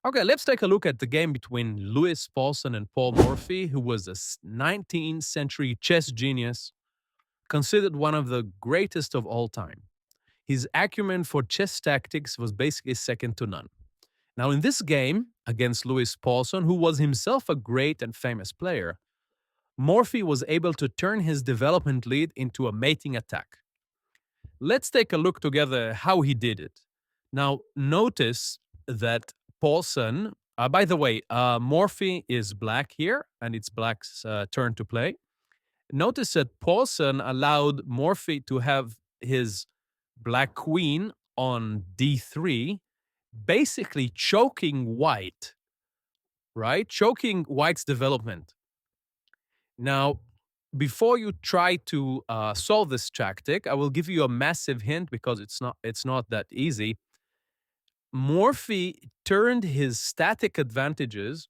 Okay, let's take a look at the game between Louis Paulson and Paul Morphy, who was a 19th century chess genius, considered one of the greatest of all time. His acumen for chess tactics was basically second to none. Now, in this game against Louis Paulson, who was himself a great and famous player, Morphy was able to turn his development lead into a mating attack. Let's take a look together how he did it. Now, notice that Paulson, by the way, Morphy is black here, and it's black's turn to play. Notice that Paulson allowed Morphy to have his black queen on d3, basically choking white, right? Choking white's development. Now, before you try to solve this tactic, I will give you a massive hint because it's not that easy. Morphy turned his static advantages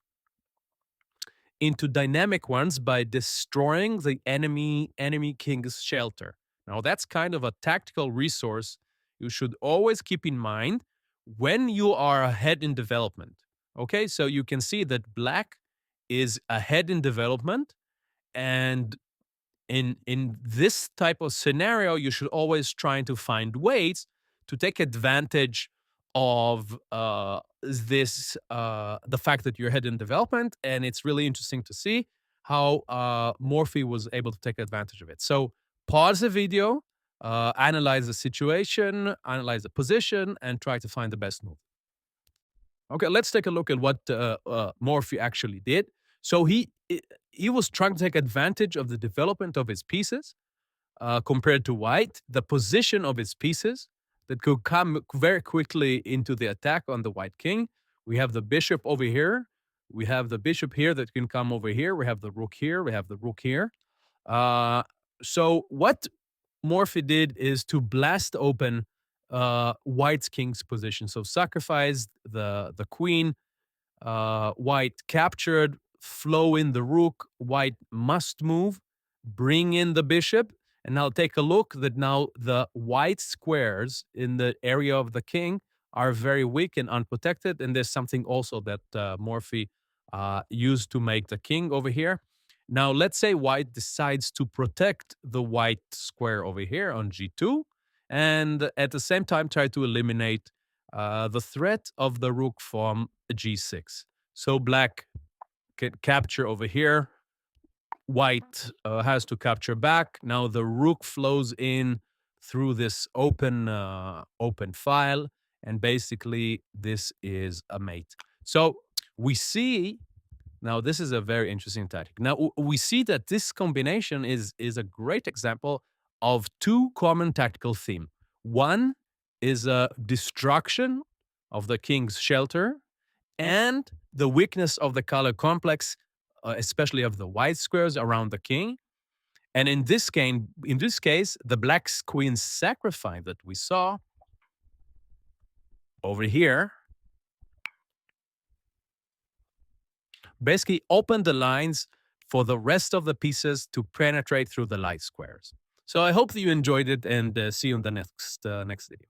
into dynamic ones by destroying the enemy king's shelter. Now that's kind of a tactical resource you should always keep in mind when you are ahead in development. Okay, so you can see that black is ahead in development, and in this type of scenario, you should always try to find ways to take advantage of the fact that you're ahead in development, and it's really interesting to see how Morphy was able to take advantage of it. So pause the video, analyze the situation, analyze the position, and try to find the best move. Okay, let's take a look at what Morphy actually did. So he was trying to take advantage of the development of his pieces compared to white, the position of his pieces that could come very quickly into the attack on the white king. We have the bishop over here. We have the bishop here that can come over here. We have the rook here. We have the rook here. So what Morphy did is to blast open white's king's position. So sacrificed the queen, white captured, flow in the rook, white must move, bring in the bishop, and now take a look that now the white squares in the area of the king are very weak and unprotected, and there's something also that Morphy used to make the king over here. Now, let's say white decides to protect the white square over here on g2, and at the same time try to eliminate the threat of the rook from g6. So black can capture over here. White has to capture back. Now the rook flows in through this open file, and basically this is a mate. So we see now this is a very interesting tactic. Now we see that this combination is a great example of two common tactical themes. One is a destruction of the king's shelter and the weakness of the color complex, especially of the white squares around the king. And in this case, the black queen sacrifice that we saw over here basically opened the lines for the rest of the pieces to penetrate through the light squares. So I hope that you enjoyed it, and see you in the next video.